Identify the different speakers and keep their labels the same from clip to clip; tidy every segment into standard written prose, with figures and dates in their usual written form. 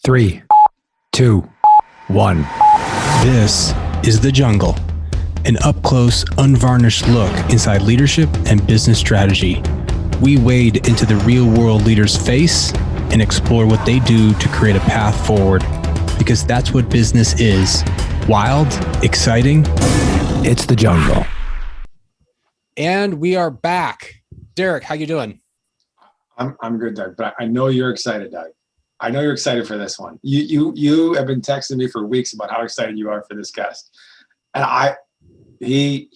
Speaker 1: 3, 2, 1.
Speaker 2: This is The Jungle, an up-close, unvarnished look inside leadership and business strategy. We wade into the real-world leader's face and explore what they do to create a path forward, because that's what business is. Wild, exciting.
Speaker 1: It's The Jungle.
Speaker 3: And we are back. Derek, how you doing?
Speaker 4: I'm good, Doug, but I know you're excited, Doug. I know you're excited for this one. You have been texting me for weeks about how excited you are for this guest. And he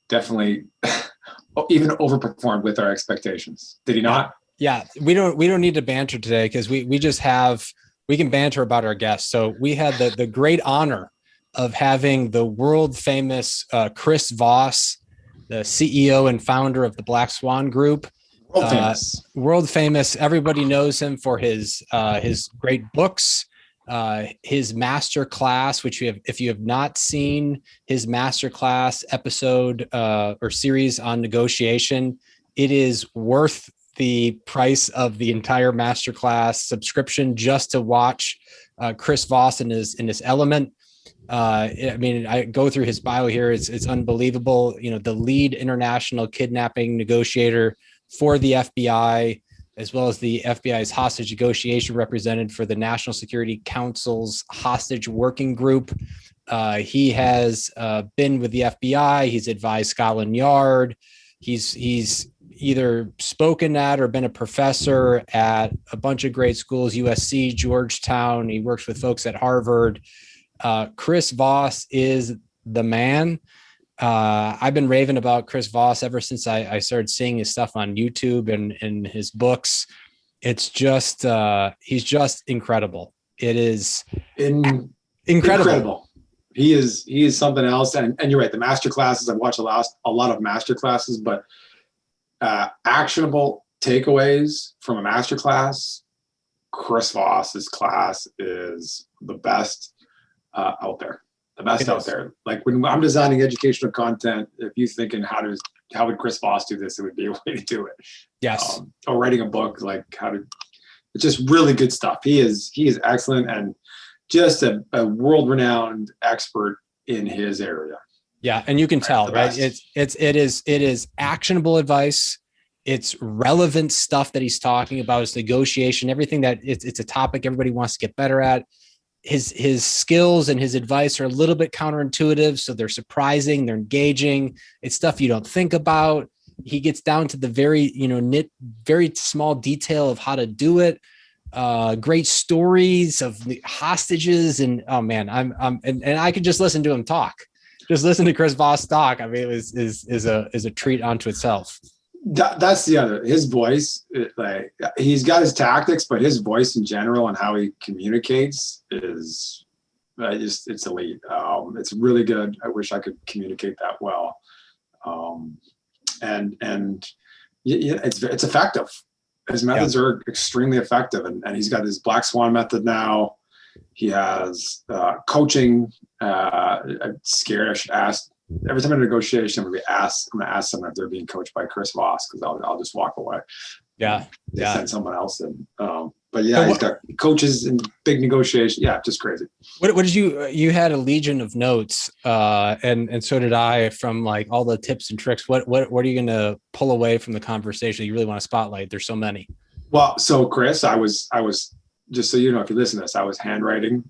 Speaker 4: definitely even overperformed with our expectations. Did he not?
Speaker 3: Yeah, we don't need to banter today because we can banter about our guests. So we had the great honor of having the world famous Chris Voss, the CEO and founder of the Black Swan Group. World famous. Everybody knows him for his great books, his MasterClass, which if you have not seen his MasterClass episode or series on negotiation, it is worth the price of the entire MasterClass subscription just to watch Chris Voss in his element. I mean, I go through his bio here. It's unbelievable. You know, the lead international kidnapping negotiator for the FBI, as well as the FBI's hostage negotiation representative for the National Security Council's hostage working group. He has been with the FBI. He's advised Scotland Yard. He's either spoken at or been a professor at a bunch of great schools, USC, Georgetown. He works with folks at Harvard. Chris Voss is the man. I've been raving about Chris Voss ever since I started seeing his stuff on YouTube and his books. It's just, he's just incredible. It is incredible.
Speaker 4: He is something else. And you're right. The master classes, I've watched a lot of master classes, but actionable takeaways from a master class, Chris Voss's class is the best out there. The best out there. Like when I'm designing educational content, if you're thinking how would Chris Voss do this, it would be a way to do it.
Speaker 3: Yes.
Speaker 4: Or writing a book, like it's just really good stuff. He is excellent and just a world-renowned expert in his area.
Speaker 3: Yeah, and you can tell, right? It is actionable advice. It's relevant stuff that he's talking about. It's negotiation, everything that it's a topic everybody wants to get better at. His skills and his advice are a little bit counterintuitive, so they're surprising, they're engaging. It's stuff you don't think about. He gets down to the very, very small detail of how to do it. Great stories of the hostages, and oh man, and I could just listen to him talk. Just listen to Chris Voss talk. I mean, it is a treat unto itself.
Speaker 4: That's the other. His voice, like he's got his tactics, but his voice in general and how he communicates is it's elite. It's really good. I wish I could communicate that well. And it's effective. His methods are extremely effective, and he's got his Black Swan method now. He has coaching. I'm scared. I should ask. Every time in a negotiation, I'm going to ask them if they're being coached by Chris Voss, because I'll just walk away.
Speaker 3: Yeah.
Speaker 4: Send someone else in. But yeah, he's got coaches in big negotiations. Yeah, just crazy.
Speaker 3: What did you had a legion of notes, and so did I, from like all the tips and tricks. What are you going to pull away from the conversation that you really want to spotlight? There's so many.
Speaker 4: Well, so Chris, I was just so you know, if you listen to this, I was handwriting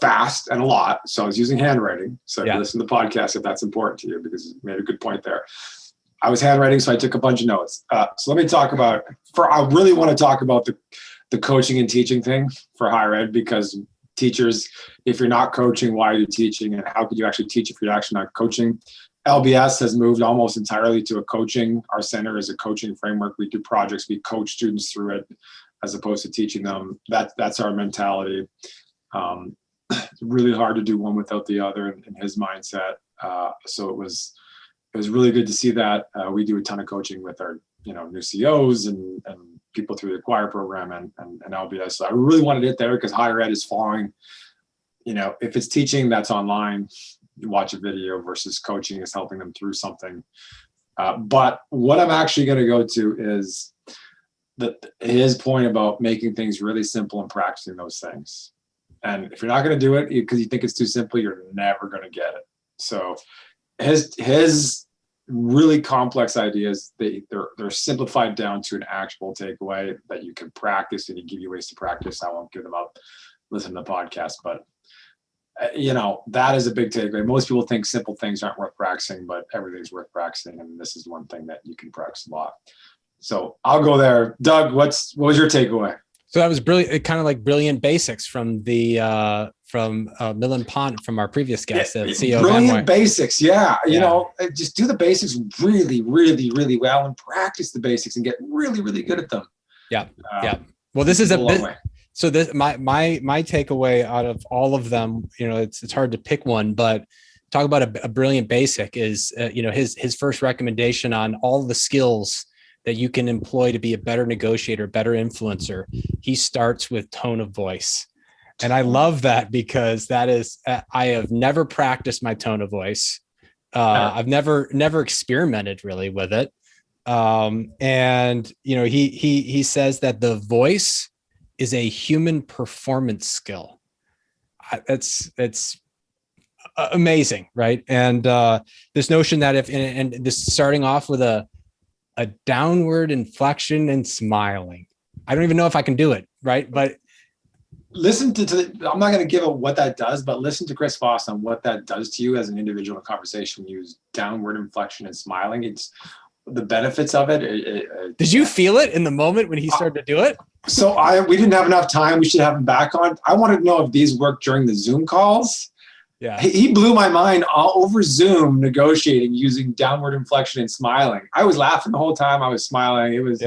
Speaker 4: fast and a lot. So I was using handwriting. So if you listen to the podcast, if that's important to you, because you made a good point there. I was handwriting, so I took a bunch of notes. So let me talk about, I really want to talk about the coaching and teaching thing for higher ed, because teachers, if you're not coaching, why are you teaching? And how could you actually teach if you're actually not coaching? LBS has moved almost entirely to a coaching. Our center is a coaching framework. We do projects. We coach students through it as opposed to teaching them. That's our mentality. It's really hard to do one without the other in his mindset. So it was really good to see that. We do a ton of coaching with our new CEOs and people through the Acquire program and LBS. So I really wanted it there because higher ed is following. If it's teaching, that's online. You watch a video versus coaching is helping them through something. But what I'm actually going to go to is his point about making things really simple and practicing those things. And if you're not going to do it because you think it's too simple, you're never going to get it. So his really complex ideas, they're simplified down to an actual takeaway that you can practice, and he give you ways to practice. I won't give them up. Listen to the podcast, but that is a big takeaway. Most people think simple things aren't worth practicing, but everything's worth practicing, and this is one thing that you can practice a lot. So I'll go there. Doug, what was your takeaway?
Speaker 3: So that was brilliant, kind of like brilliant basics from the Milan Pont from our previous guest, the CEO of
Speaker 4: Brilliant
Speaker 3: Amway.
Speaker 4: basics, just do the basics really, really, really well, and practice the basics and get really, really good at them. Yeah.
Speaker 3: Well, this is a bit. So this my takeaway out of all of them, it's hard to pick one, but talk about a brilliant basic is his first recommendation on all the skills that you can employ to be a better negotiator, better influencer. He starts with tone of voice. And I love that because that is, I have never practiced my tone of voice. I've never experimented really with it. He says that the voice is a human performance skill. That's amazing. Right. And this notion that and this starting off with a downward inflection and smiling. I don't even know if I can do it, right? But
Speaker 4: listen I'm not going to give what that does, but listen to Chris Voss on what that does to you as an individual in a conversation. Use downward inflection and smiling. It's the benefits of it.
Speaker 3: Did you feel it in the moment when he started to do it?
Speaker 4: So we didn't have enough time. We should have him back on. I wanted to know if these work during the Zoom calls. Yeah, he blew my mind all over Zoom negotiating using downward inflection and smiling. I was laughing the whole time. I was smiling. It was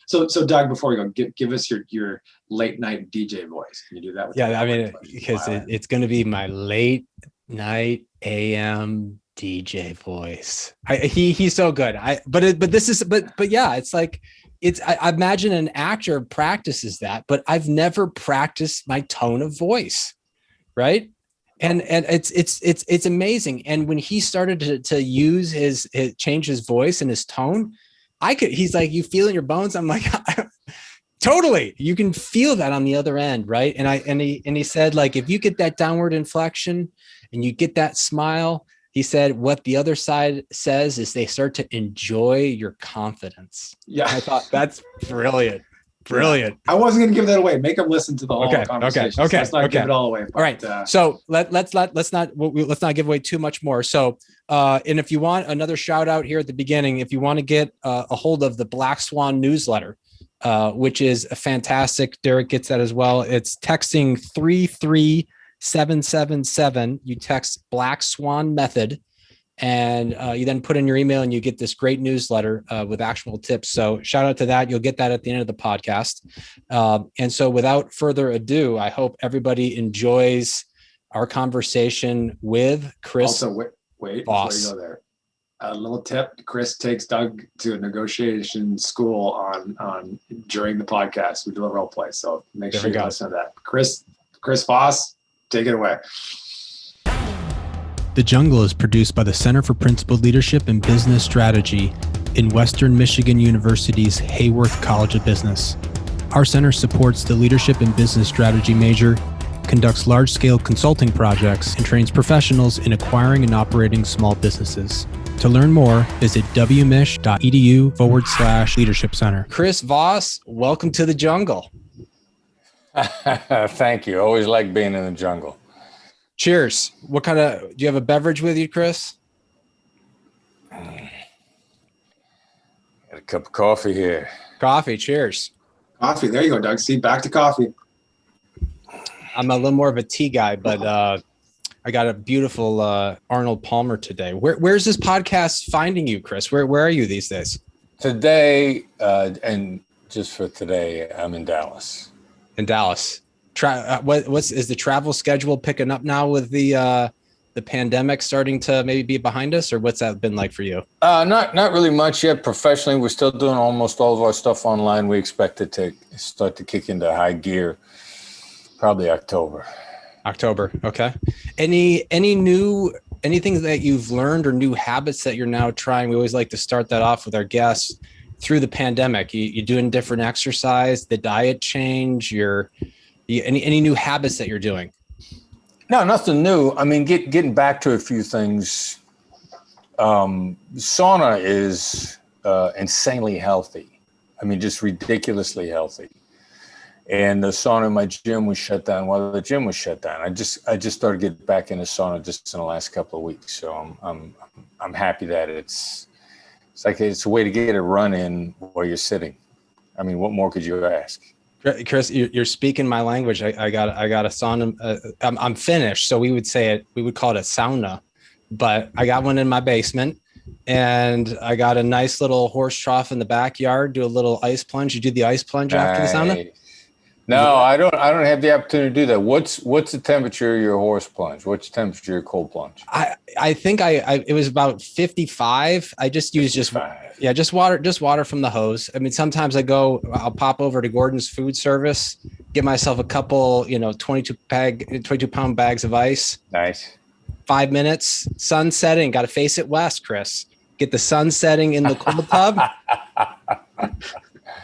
Speaker 4: so Doug, before we go, give us your late night DJ voice. Can you do that?
Speaker 3: Because it's going to be my late night AM DJ voice. He's so good. It's like I imagine an actor practices that, but I've never practiced my tone of voice, right? And it's amazing. And when he started to use his change his voice and his tone, he's like, you feel in your bones. I'm like, totally. You can feel that on the other end. Right. And he said, like, if you get that downward inflection and you get that smile, he said, what the other side says is they start to enjoy your confidence. Yeah. I thought that's brilliant. Brilliant.
Speaker 4: I wasn't going to give that away. Make them listen to the whole conversation.
Speaker 3: Okay.
Speaker 4: Let's not give it all away.
Speaker 3: All right. So let's not give away too much more. So, and if you want another shout out here at the beginning, if you want to get a hold of the Black Swan newsletter, which is fantastic. Derek gets that as well. It's texting 33777. You text Black Swan method. And you then put in your email and you get this great newsletter with actual tips. So shout out to that. You'll get that at the end of the podcast. And so without further ado, I hope everybody enjoys our conversation with Chris.
Speaker 4: Also, wait
Speaker 3: Voss.
Speaker 4: Before you go there. A little tip: Chris takes Doug to a negotiation school on during the podcast. We do a role play, so make sure you listen to that. Chris Voss, take it away.
Speaker 2: The Jungle is produced by the Center for Principled Leadership and Business Strategy in Western Michigan University's Hayworth College of Business. Our center supports the leadership and business strategy major, conducts large-scale consulting projects, and trains professionals in acquiring and operating small businesses. To learn more, visit wmich.edu/leadership center.
Speaker 3: Chris Voss, welcome to the jungle.
Speaker 5: Thank you. Always like being in the jungle.
Speaker 3: Cheers. Do you have a beverage with you, Chris?
Speaker 5: Got a cup of coffee here.
Speaker 3: Coffee. Cheers.
Speaker 4: Coffee. There you go, Doug. See, back to coffee.
Speaker 3: I'm a little more of a tea guy, but I got a beautiful Arnold Palmer today. Where's this podcast finding you, Chris? Where are you these days?
Speaker 5: Today, and just for today, I'm in Dallas.
Speaker 3: In Dallas. Is the travel schedule picking up now with the pandemic starting to maybe be behind us, or what's that been like for you?
Speaker 5: Not really much yet. Professionally, we're still doing almost all of our stuff online. We expect it to start to kick into high gear probably October.
Speaker 3: Okay. Anything that you've learned or new habits that you're now trying? We always like to start that off with our guests. through the pandemic? You doing different exercise, the diet change, any new habits that you're doing?
Speaker 5: No, nothing new. I mean, getting back to a few things. Sauna is insanely healthy. I mean, just ridiculously healthy. And the sauna in my gym was shut down while the gym was shut down. I just started getting back into sauna just in the last couple of weeks. So I'm happy that it's a way to get a run in while you're sitting. I mean, what more could you ask?
Speaker 3: Chris, you're speaking my language. I got a sauna. I'm Finnish, so we would call it a sauna, but I got one in my basement, and I got a nice little horse trough in the backyard. Do a little ice plunge. You do the ice plunge after the sauna?
Speaker 5: No, I don't have the opportunity to do that. What's the temperature of your horse plunge? What's the temperature of your cold plunge?
Speaker 3: I think it was about 55. I just used just water from the hose. I mean, sometimes I'll pop over to Gordon's Food Service, get myself a couple, 22 pound bags of ice.
Speaker 5: Nice. 5
Speaker 3: minutes, sun setting, got to face it west, Chris. Get the sun setting in the cold tub.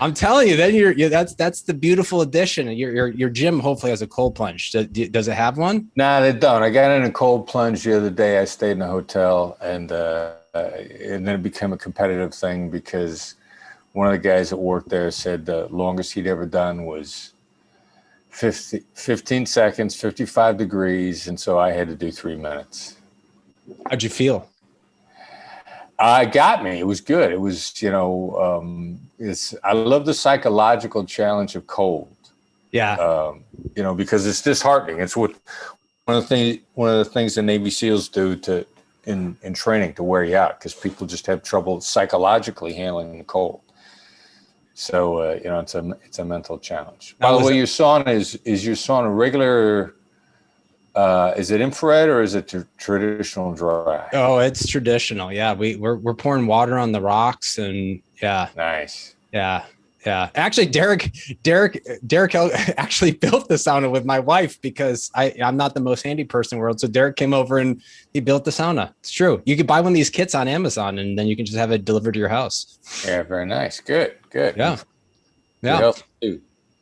Speaker 3: I'm telling you, then that's the beautiful addition. Your gym hopefully has a cold plunge. Does it have one?
Speaker 5: No, they don't. I got in a cold plunge the other day. I stayed in a hotel, and then it became a competitive thing because one of the guys that worked there said the longest he'd ever done was 15 seconds, 55 degrees, and so I had to do 3 minutes.
Speaker 3: How'd you feel?
Speaker 5: It got me. It was good. It was, I love the psychological challenge of cold.
Speaker 3: Yeah.
Speaker 5: Because it's disheartening. It's one of the things the Navy SEALs do in training to wear you out, because people just have trouble psychologically handling the cold. So, it's a mental challenge. By the way, your sauna is your sauna regular? Is it infrared or is it traditional dry?
Speaker 3: Oh, it's traditional. Yeah, we're pouring water on the rocks, and yeah.
Speaker 5: Nice.
Speaker 3: Yeah. Actually, Derek actually built the sauna with my wife, because I'm not the most handy person in the world. So Derek came over and he built the sauna. It's true. You could buy one of these kits on Amazon, and then you can just have it delivered to your house.
Speaker 5: Yeah, very nice. Good.
Speaker 3: Yeah.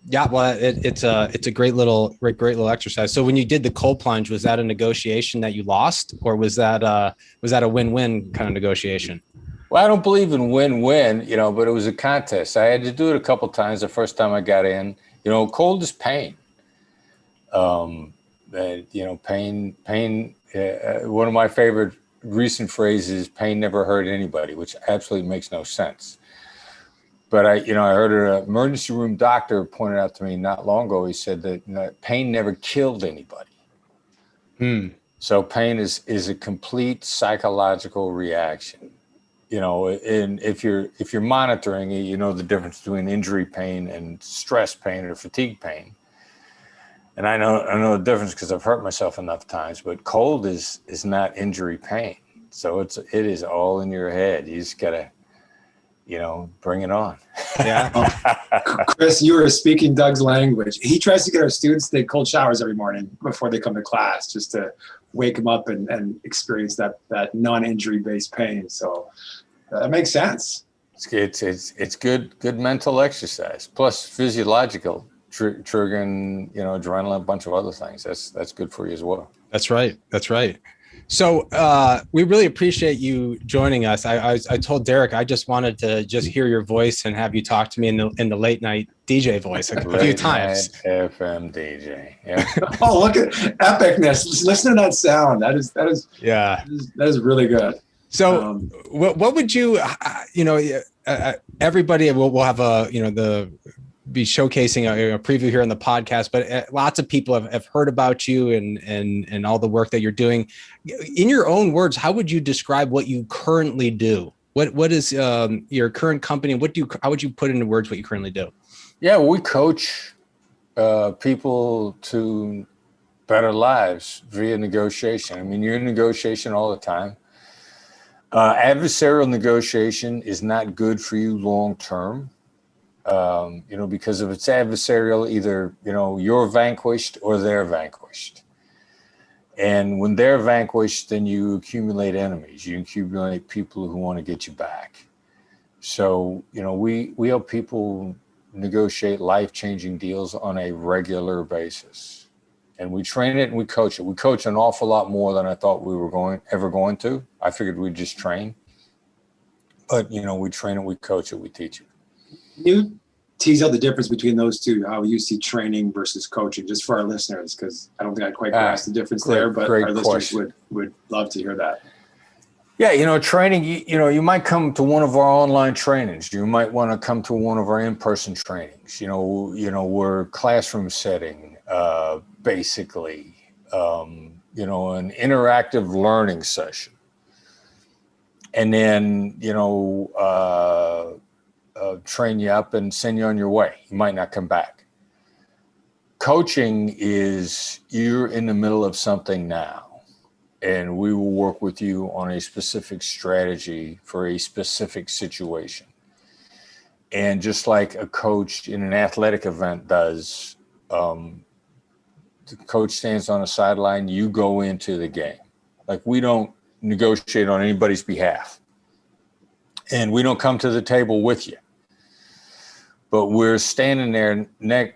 Speaker 3: Yeah, well, it's a great little exercise. So when you did the cold plunge, was that a negotiation that you lost, or was that a win-win kind of negotiation?
Speaker 5: Well, I don't believe in win-win, but it was a contest. I had to do it a couple times. The first time I got in, cold is pain. Pain. One of my favorite recent phrases: "Pain never hurt anybody," which absolutely makes no sense. But I heard an emergency room doctor pointed out to me not long ago. He said that pain never killed anybody. So pain is a complete psychological reaction. And if you're monitoring it, the difference between injury pain and stress pain or fatigue pain. And I know the difference because I've hurt myself enough times. But cold is not injury pain. So it is all in your head. You just gotta, bring it on.
Speaker 3: Yeah.
Speaker 4: Chris, you were speaking Doug's language. He tries to get our students to take cold showers every morning before they come to class, just to wake them up and experience that non-injury based pain. So that makes sense.
Speaker 5: It's good mental exercise, plus physiological, triggering, adrenaline, a bunch of other things. That's good for you as well.
Speaker 3: That's right. So we really appreciate you joining us. I told Derek I just wanted to just hear your voice and have you talk to me in the late night DJ voice a few times.
Speaker 5: FM DJ. Yeah.
Speaker 4: Oh, look at epicness! Listen to that sound. That is really good.
Speaker 3: So what would you everybody will have be showcasing a preview here on the podcast, but lots of people have heard about you and all the work that you're doing. In your own words, how would you describe what you currently do? What is your current company? How would you put into words what you currently do?
Speaker 5: Yeah, we coach people to better lives via negotiation. I mean, you're in negotiation all the time. Adversarial negotiation is not good for you long term. Because if it's adversarial, either, you're vanquished or they're vanquished. And when they're vanquished, then you accumulate enemies. You accumulate people who want to get you back. So, we help people negotiate life-changing deals on a regular basis. And we train it and we coach it. We coach an awful lot more than I thought we were ever going to. I figured we'd just train. But, we train it, we coach it, we teach it.
Speaker 4: You tease out the difference between those two, how you see training versus coaching, just for our listeners, because I don't think I quite grasp the difference there, but our listeners would love to hear that.
Speaker 5: Yeah, training, you might come to one of our online trainings. You might want to come to one of our in-person trainings. We're classroom setting, basically, an interactive learning session. And then, train you up and send you on your way. You might not come back. Coaching is you're in the middle of something now, and we will work with you on a specific strategy for a specific situation. And just like a coach in an athletic event does, the coach stands on a sideline, you go into the game. Like, we don't negotiate on anybody's behalf. And we don't come to the table with you. But we're standing there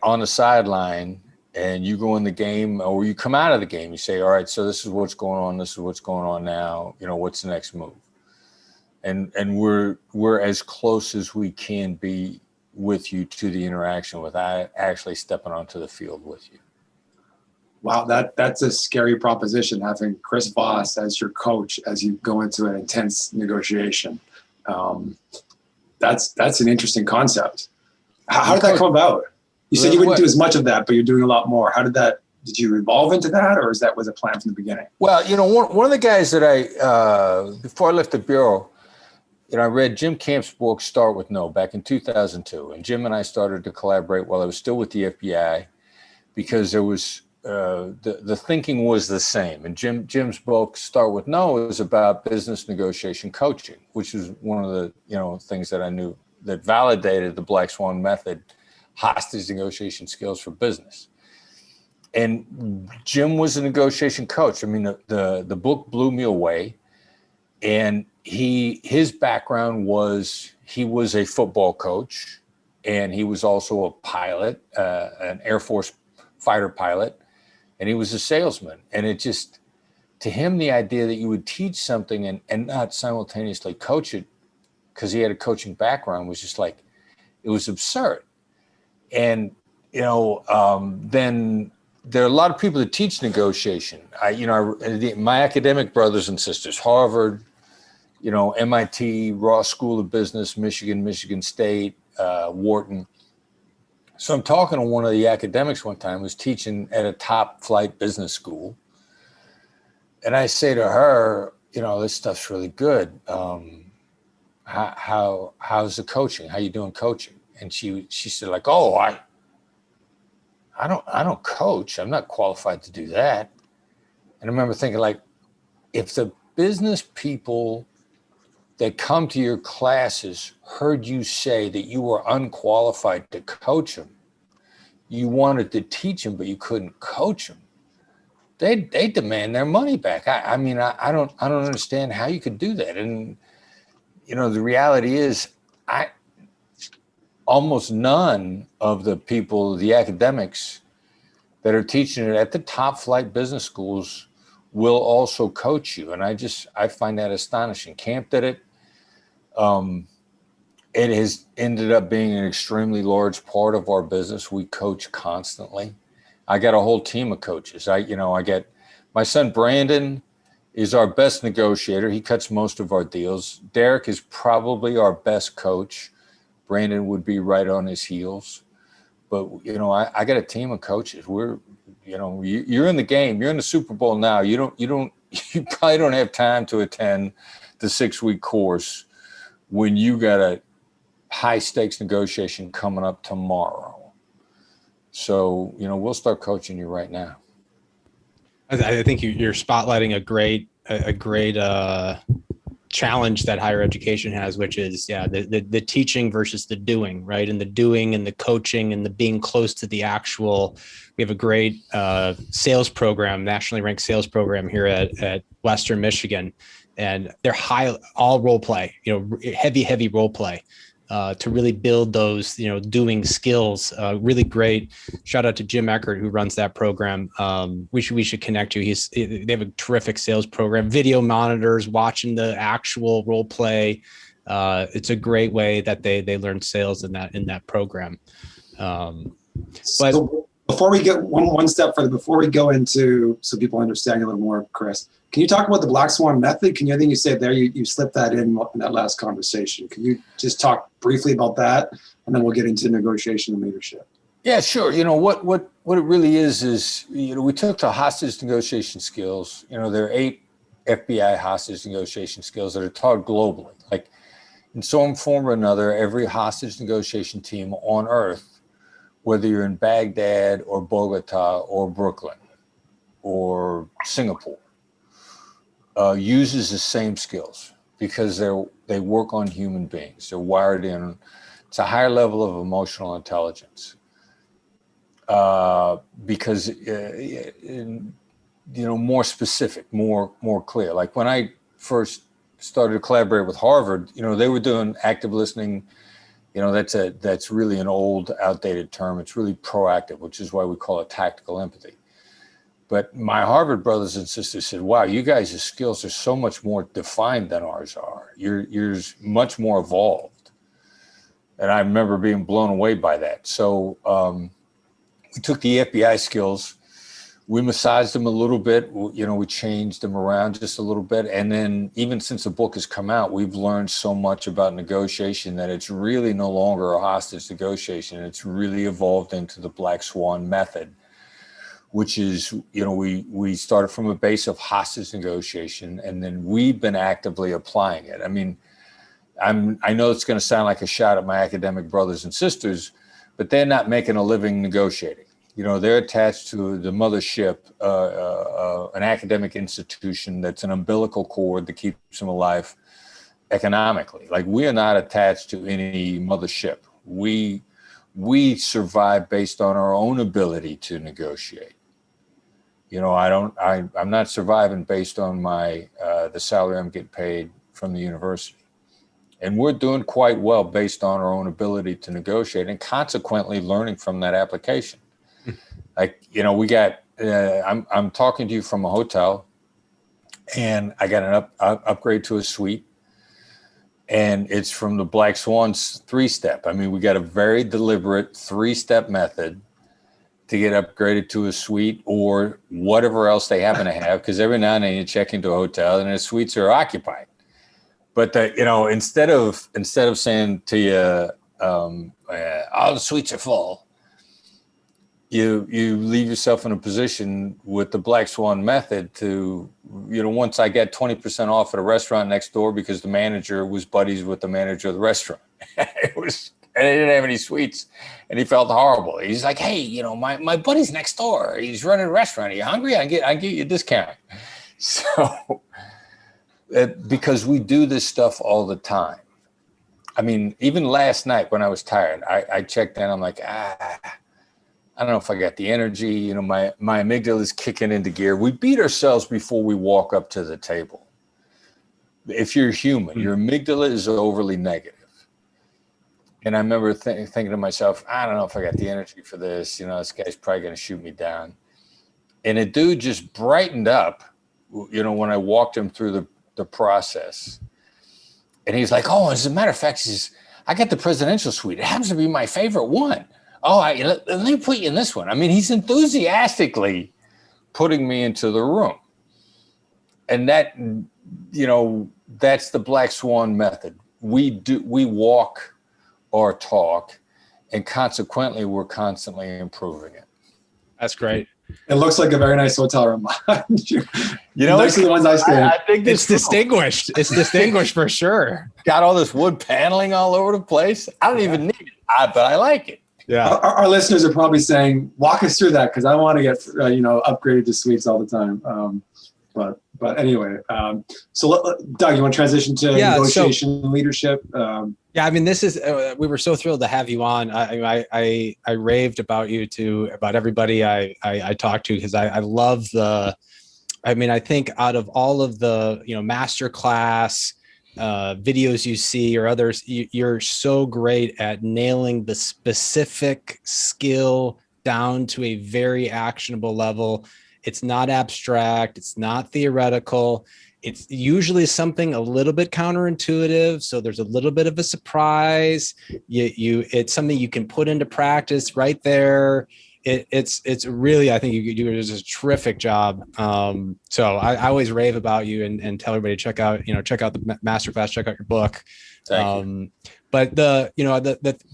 Speaker 5: on the sideline, and you go in the game, or you come out of the game. You say, all right, so this is what's going on. This is what's going on now. What's the next move? And we're as close as we can be with you to the interaction without actually stepping onto the field with you.
Speaker 4: Wow, that's a scary proposition, having Chris Voss as your coach as you go into an intense negotiation. That's an interesting concept. How did that come about? You said you wouldn't do as much of that, but you're doing a lot more. Did you evolve into that, or was a plan from the beginning?
Speaker 5: Well, one of the guys that before I left the Bureau, I read Jim Camp's book, Start With No, back in 2002. And Jim and I started to collaborate while I was still with the FBI, because there was, the thinking was the same. And Jim's book, Start With No, is about business negotiation coaching, which is one of the, things that I knew that validated the Black Swan method, hostage negotiation skills for business. And Jim was a negotiation coach. I mean, the book blew me away. And his background was, he was a football coach, and he was also a pilot, an Air Force fighter pilot, and he was a salesman. And it just, to him, the idea that you would teach something and not simultaneously coach it, because he had a coaching background, was just like, it was absurd. And, then there are a lot of people that teach negotiation. My academic brothers and sisters, Harvard, MIT, Ross School of Business, Michigan State, Wharton. So I'm talking to one of the academics one time who's teaching at a top flight business school. And I say to her, this stuff's really good. How's the coaching? How you doing coaching? And she said, like, oh, I don't coach. I'm not qualified to do that. And I remember thinking, like, if the business people that come to your classes heard you say that you were unqualified to coach them, you wanted to teach them, but you couldn't coach them, they demand their money back. I don't understand how you could do that. And the reality is, almost none of the people, the academics that are teaching it at the top flight business schools will also coach you. And I find that astonishing. Camp did it. It has ended up being an extremely large part of our business. We coach constantly. I got a whole team of coaches. I get my son, Brandon, is our best negotiator. He cuts most of our deals. Derek is probably our best coach. Brandon would be right on his heels. But, I got a team of coaches. We're, you're in the game. You're in the Super Bowl now. You probably don't have time to attend the 6-week course when you got a high stakes negotiation coming up tomorrow. So, we'll start coaching you right now.
Speaker 3: I think you're spotlighting a great challenge that higher education has, which is the teaching versus the doing, right? And the doing and the coaching and the being close to the actual. We have a great sales program, nationally ranked sales program here at Western Michigan, and they're all role play, heavy role play. To really build those, doing skills. Really great. Shout out to Jim Eckert, who runs that program. We should connect you. They have a terrific sales program, video monitors, watching the actual role play. It's a great way that they learn sales in that program.
Speaker 4: So before we get one step further, before we go into, so people understand a little more, Chris, can you talk about the Black Swan method? I think you said there, you slipped that in that last conversation. Can you just talk briefly about that? And then we'll get into negotiation and leadership.
Speaker 5: Yeah, sure. What it really is, we took the hostage negotiation skills. There are 8 FBI hostage negotiation skills that are taught globally. Like in some form or another, every hostage negotiation team on earth, whether you're in Baghdad or Bogota or Brooklyn or Singapore, uses the same skills because they work on human beings. They're wired in. It's a higher level of emotional intelligence because more specific, more clear. Like when I first started to collaborate with Harvard, they were doing active listening. That's really an old, outdated term. It's really proactive, which is why we call it tactical empathy. But my Harvard brothers and sisters said, wow, you guys' skills are so much more defined than ours are. You're much more evolved. And I remember being blown away by that. So we took the FBI skills, we massaged them a little bit, we changed them around just a little bit. And then even since the book has come out, we've learned so much about negotiation that it's really no longer a hostage negotiation. It's really evolved into the Black Swan method, which is, we started from a base of hostage negotiation, and then we've been actively applying it. I mean, I know it's going to sound like a shot at my academic brothers and sisters, but they're not making a living negotiating. They're attached to the mothership, an academic institution that's an umbilical cord that keeps them alive economically. Like, we are not attached to any mothership. We survive based on our own ability to negotiate. I'm not surviving based on the salary I'm getting paid from the university. And we're doing quite well based on our own ability to negotiate and consequently learning from that application. Like, I'm talking to you from a hotel, and I got an upgrade to a suite, and it's from the Black Swan's 3-step. I mean, we got a very deliberate 3-step method to get upgraded to a suite or whatever else they happen to have, because every now and then you check into a hotel and the suites are occupied. But instead of saying to you, all the suites are full, you leave yourself in a position with the Black Swan method to, once I got 20% off at a restaurant next door because the manager was buddies with the manager of the restaurant. And they didn't have any suites, and he felt horrible. He's like, hey, my buddy's next door. He's running a restaurant. Are you hungry? I get you a discount. So because we do this stuff all the time. I mean, even last night when I was tired, I checked in. I'm like, I don't know if I got the energy. My amygdala is kicking into gear. We beat ourselves before we walk up to the table. If you're human, your amygdala is overly negative. And I remember thinking to myself, I don't know if I got the energy for this. This guy's probably going to shoot me down. And a dude just brightened up, when I walked him through the process. And he's like, oh, as a matter of fact, I got the presidential suite. It happens to be my favorite one. Oh, let me put you in this one. I mean, he's enthusiastically putting me into the room. And that, that's the Black Swan method. We walk or talk, and consequently, we're constantly improving it.
Speaker 3: That's great.
Speaker 4: It looks like a very nice hotel room.
Speaker 3: Nicer
Speaker 4: than the ones I stay in.
Speaker 3: I think it's distinguished. It's distinguished for sure.
Speaker 5: Got all this wood paneling all over the place. I don't even need it, but I like it.
Speaker 3: Yeah.
Speaker 4: Our listeners are probably saying, walk us through that, because I want to get upgraded to suites all the time. But anyway, so Doug, you want to transition to negotiation and leadership?
Speaker 3: Yeah, I mean, this is we were so thrilled to have you on. I raved about you to about everybody I talked to, because I love the I mean, I think out of all of the, MasterClass videos you see or others, you're so great at nailing the specific skill down to a very actionable level. It's not abstract. It's not theoretical. It's usually something a little bit counterintuitive. So there's a little bit of a surprise. It's something you can put into practice right there. It's really, I think you do a terrific job. So I always rave about you and tell everybody to check out the masterclass, check out your book.
Speaker 5: Thank you.
Speaker 3: But the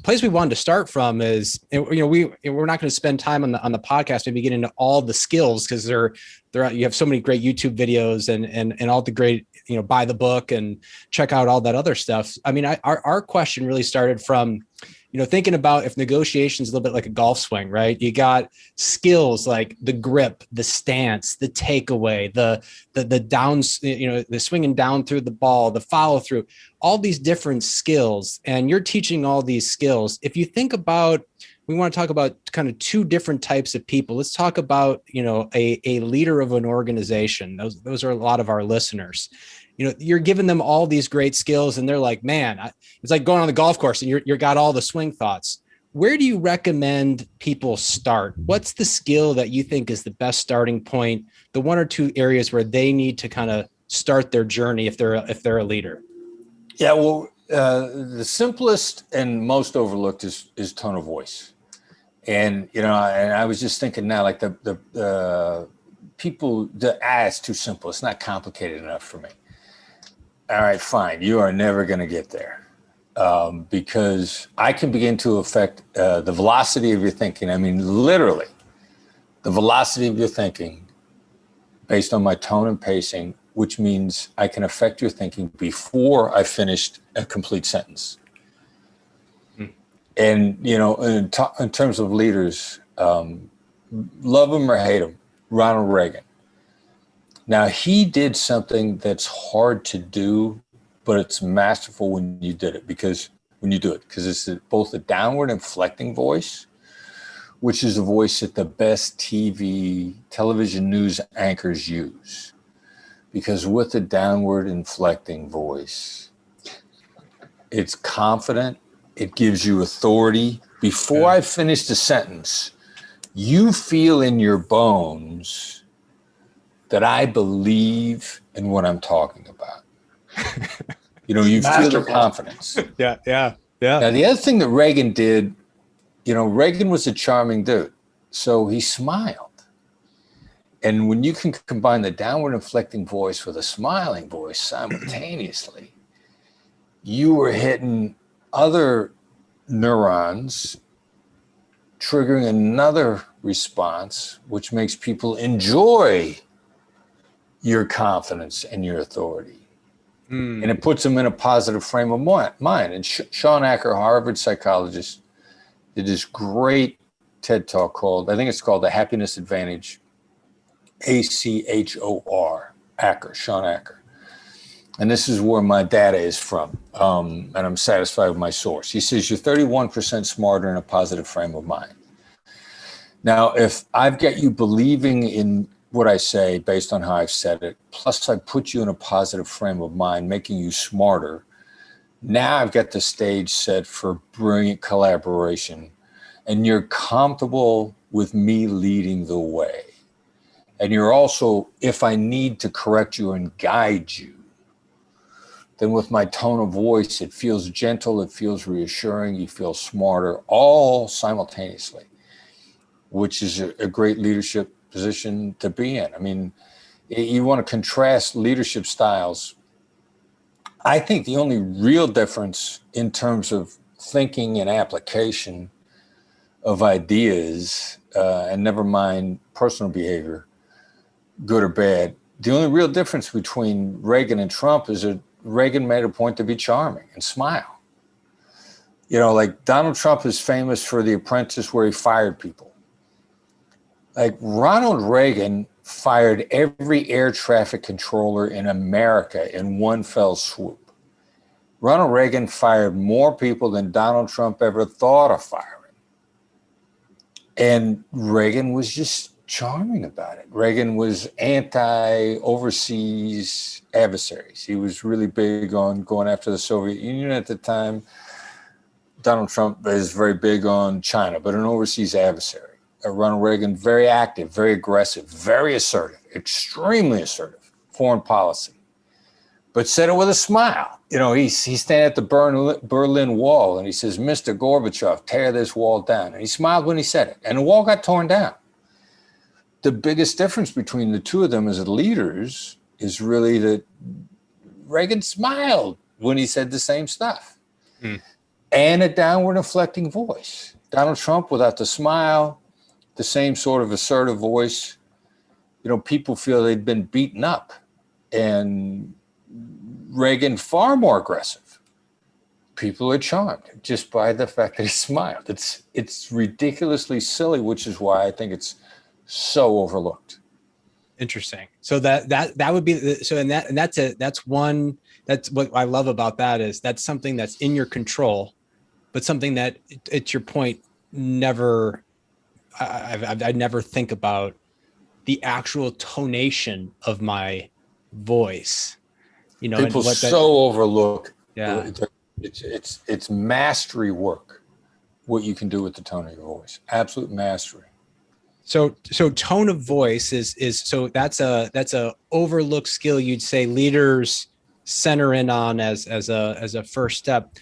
Speaker 3: place we wanted to start from is, we're not going to spend time on the podcast, maybe get into all the skills, because you have so many great YouTube videos and all the great, buy the book and check out all that other stuff. I mean, our question really started from, thinking about if negotiation is a little bit like a golf swing, right? You got skills like the grip, the stance, the takeaway, the downs, the swinging down through the ball, the follow through, all these different skills. And you're teaching all these skills. If you think about, we want to talk about kind of two different types of people. Let's talk about, a leader of an organization. Those are a lot of our listeners. You're giving them all these great skills and they're like, man, it's like going on the golf course and you're got all the swing thoughts. Where do you recommend people start? What's the skill that you think is the best starting point? The one or two areas where they need to kind of start their journey if they're a leader?
Speaker 5: Yeah, well, the simplest and most overlooked is tone of voice. And, and I was just thinking now, like the people, it's too simple. It's not complicated enough for me. All right, fine. You are never going to get there because I can begin to affect the velocity of your thinking. I mean, literally, the velocity of your thinking based on my tone and pacing, which means I can affect your thinking before I finished a complete sentence. And, in terms of leaders, love them or hate them, Ronald Reagan. Now, he did something that's hard to do, but it's masterful when you do it, because it's both a downward inflecting voice, which is a voice that the best television news anchors use. Because with a downward inflecting voice, it's confident, it gives you authority. Before I finish the sentence, you feel in your bones that I believe in what I'm talking about. You feel the confidence.
Speaker 3: Yeah.
Speaker 5: Now, the other thing that Reagan did, Reagan was a charming dude. So he smiled. And when you can combine the downward inflecting voice with a smiling voice simultaneously, you were hitting other neurons, triggering another response, which makes people enjoy your confidence and your authority. And it puts them in a positive frame of mind. And Sean Acker, Harvard psychologist, did this great TED Talk called The Happiness Advantage, ACHOR, Acker, Sean Acker. And this is where my data is from, and I'm satisfied with my source. He says, you're 31% smarter in a positive frame of mind. Now, if I've got you believing in what I say based on how I've said it, plus I put you in a positive frame of mind, making you smarter, now I've got the stage set for brilliant collaboration, and you're comfortable with me leading the way. And you're also, if I need to correct you and guide you, then with my tone of voice, it feels gentle, it feels reassuring, you feel smarter, all simultaneously, which is a great leadership position to be in. I mean, you want to contrast leadership styles. I think the only real difference in terms of thinking and application of ideas, and never mind personal behavior, good or bad, the only real difference between Reagan and Trump is that Reagan made a point to be charming and smile. Like Donald Trump is famous for The Apprentice, where he fired people. Like Ronald Reagan fired every air traffic controller in America in one fell swoop. Ronald Reagan fired more people than Donald Trump ever thought of firing. And Reagan was just charming about it. Reagan was anti-overseas adversaries. He was really big on going after the Soviet Union at the time. Donald Trump is very big on China, but an overseas adversary. Ronald Reagan, very active, very aggressive, very assertive, extremely assertive foreign policy, but said it with a smile. You know, he's standing at the Berlin Wall and he says, "Mr. Gorbachev, tear this wall down." And he smiled when he said it, and the wall got torn down. The biggest difference between the two of them as leaders is really that Reagan smiled when he said the same stuff and a downward inflecting voice. Donald Trump, without the smile, the same sort of assertive voice, you know, people feel they'd been beaten up, and Reagan far more aggressive. People are charmed just by the fact that he smiled. It's ridiculously silly, which is why I think it's so overlooked.
Speaker 3: Interesting. So that would be that's what I love about that is that's something that's in your control, but something that it's your point. I never think about the actual tonation of my voice. You know,
Speaker 5: people overlook.
Speaker 3: Yeah,
Speaker 5: it's mastery work. What you can do with the tone of your voice, absolute mastery.
Speaker 3: So tone of voice is so that's a overlooked skill. You'd say leaders center in on as a first step.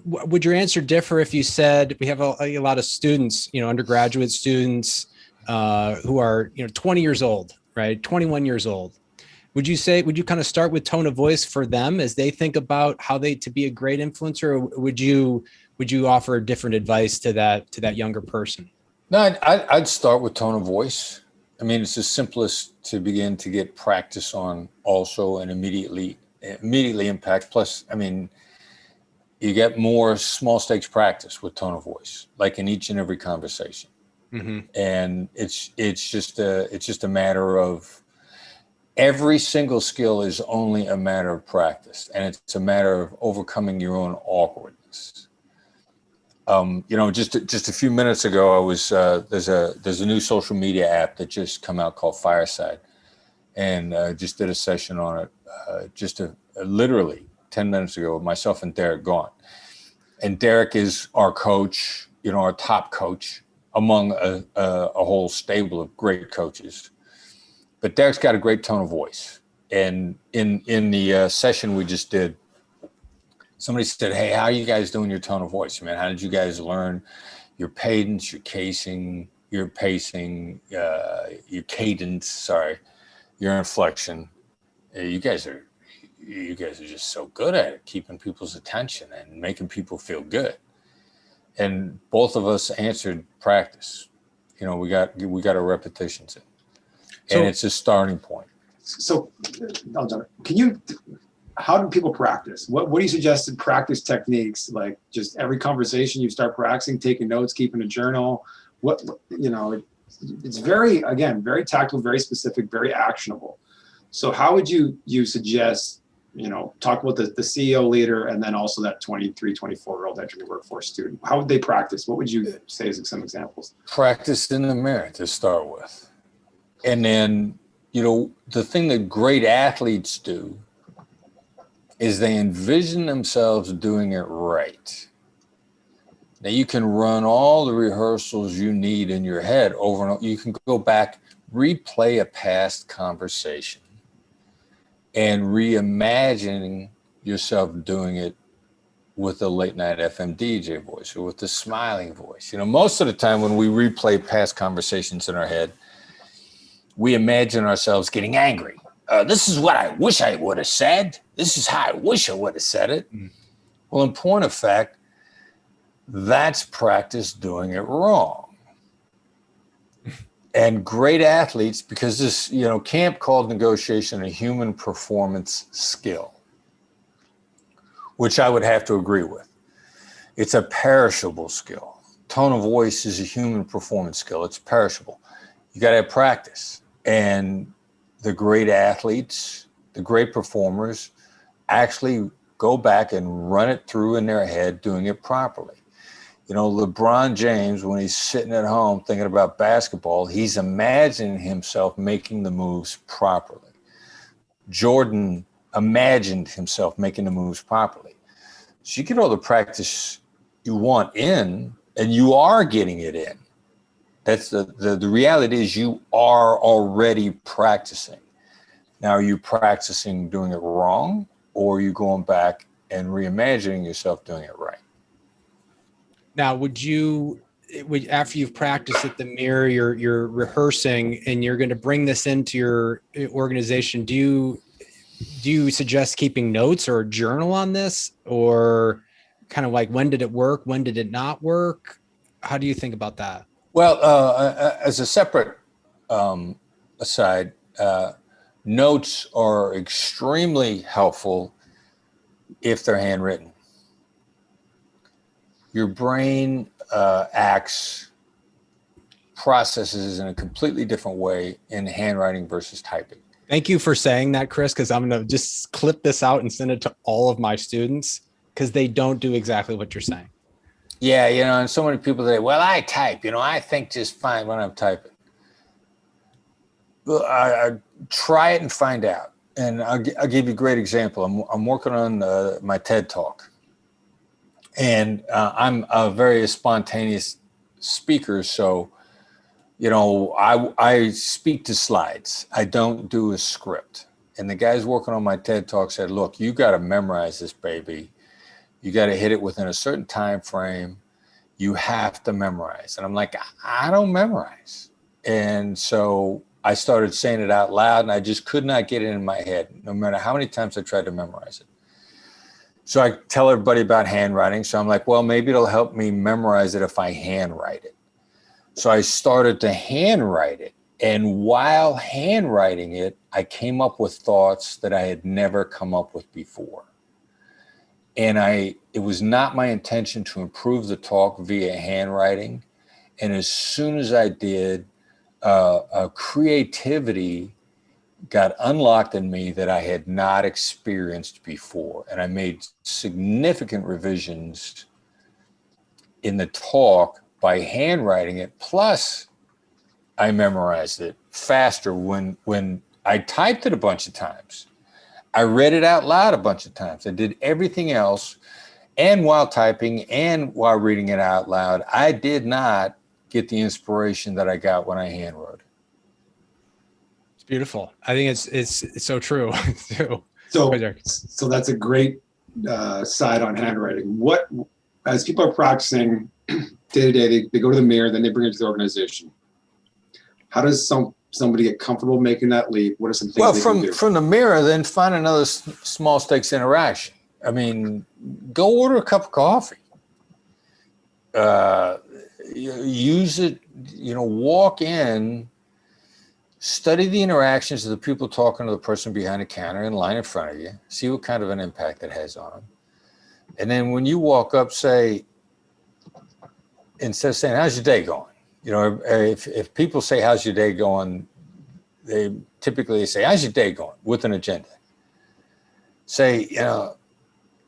Speaker 3: Would your answer differ if you said we have a lot of students, you know, undergraduate students who are, you know, 20 years old, right? 21 years old. Would you kind of start with tone of voice for them as they think about how to be a great influencer, or would you offer different advice to that younger person?
Speaker 5: No, I'd start with tone of voice. I mean, it's the simplest to begin to get practice on also and immediately impact. Plus, I mean, you get more small stakes practice with tone of voice, like in each and every conversation. Mm-hmm. And it's just a matter of every single skill is only a matter of practice, and it's a matter of overcoming your own awkwardness. You know, just a few minutes ago, I was there's a new social media app that just come out called Fireside, and just did a session on it literally 10 minutes ago, myself and Derek Gaunt. And Derek is our coach, you know, our top coach among a whole stable of great coaches. But Derek's got a great tone of voice. And in the session we just did, somebody said, "Hey, how are you guys doing your tone of voice? Man, how did you guys learn your cadence, your pacing, your cadence, your inflection? You guys are just so good at it, keeping people's attention and making people feel good." And both of us answered practice. You know, we got our repetitions in, and it's a starting point.
Speaker 4: So, how do people practice? What do you suggest in practice techniques? Like just every conversation you start practicing, taking notes, keeping a journal. What, you know, it's very tactical, very specific, very actionable. So how would you suggest, you know, talk about the CEO leader and then also that 23, 24-year-old entering the workforce student? How would they practice? What would you say as some examples?
Speaker 5: Practice in the mirror to start with. And then, you know, the thing that great athletes do is they envision themselves doing it right. Now you can run all the rehearsals you need in your head over and over. You can go back, replay a past conversation, and reimagining yourself doing it with a late night FM DJ voice or with the smiling voice. You know, most of the time when we replay past conversations in our head, we imagine ourselves getting angry. This is what I wish I would have said. This is how I wish I would have said it. Mm. Well, in point of fact, that's practice doing it wrong. And great athletes, because this, you know, camp called negotiation a human performance skill, which I would have to agree with. It's a perishable skill. Tone of voice is a human performance skill. It's perishable. You got to have practice. And the great athletes, the great performers actually go back and run it through in their head doing it properly. You know, LeBron James, when he's sitting at home thinking about basketball, he's imagining himself making the moves properly. Jordan imagined himself making the moves properly. So you get all the practice you want in, and you are getting it in. That's the reality is you are already practicing. Now, are you practicing doing it wrong, or are you going back and reimagining yourself doing it right?
Speaker 3: Now, after you've practiced at the mirror, you're rehearsing, and you're going to bring this into your organization, do you suggest keeping notes or a journal on this, or kind of like, when did it work? When did it not work? How do you think about that?
Speaker 5: Well, as a separate aside, notes are extremely helpful if they're handwritten. Your brain processes in a completely different way in handwriting versus typing.
Speaker 3: Thank you for saying that, Chris, because I'm going to just clip this out and send it to all of my students, because they don't do exactly what you're saying.
Speaker 5: Yeah, you know, and so many people say, well, I type, you know, I think just fine when I'm typing. Well, I try it and find out. And I'll give you a great example. I'm working on my TED Talk. And I'm a very spontaneous speaker. So, you know, I speak to slides. I don't do a script. And the guys working on my TED Talk said, look, you got to memorize this baby. You got to hit it within a certain time frame. You have to memorize. And I'm like, I don't memorize. And so I started saying it out loud, and I just could not get it in my head, no matter how many times I tried to memorize it. So I tell everybody about handwriting. So I'm like, well, maybe it'll help me memorize it if I handwrite it. So I started to handwrite it. And while handwriting it, I came up with thoughts that I had never come up with before. And it was not my intention to improve the talk via handwriting. And as soon as I did, creativity got unlocked in me that I had not experienced before. And I made significant revisions in the talk by handwriting it. Plus, I memorized it faster when I typed it a bunch of times. I read it out loud a bunch of times. I did everything else. And while typing and while reading it out loud, I did not get the inspiration that I got when I handwrote it.
Speaker 3: It's beautiful. I think it's so true.
Speaker 4: So that's a great side on handwriting. What, as people are practicing day to day, they go to the mirror, then they bring it to the organization. How does somebody get comfortable making that leap? What are some things they can do? From the mirror, then find another small stakes interaction. I mean, go order a cup of coffee. Use it, you know, walk in, study the interactions of the people talking to the person behind the counter in line in front of you, see what kind of an impact it has on them. And then when you walk up, say, instead of saying, how's your day going? You know, if people say, how's your day going? They typically say, how's your day going? With an agenda. Say, you know,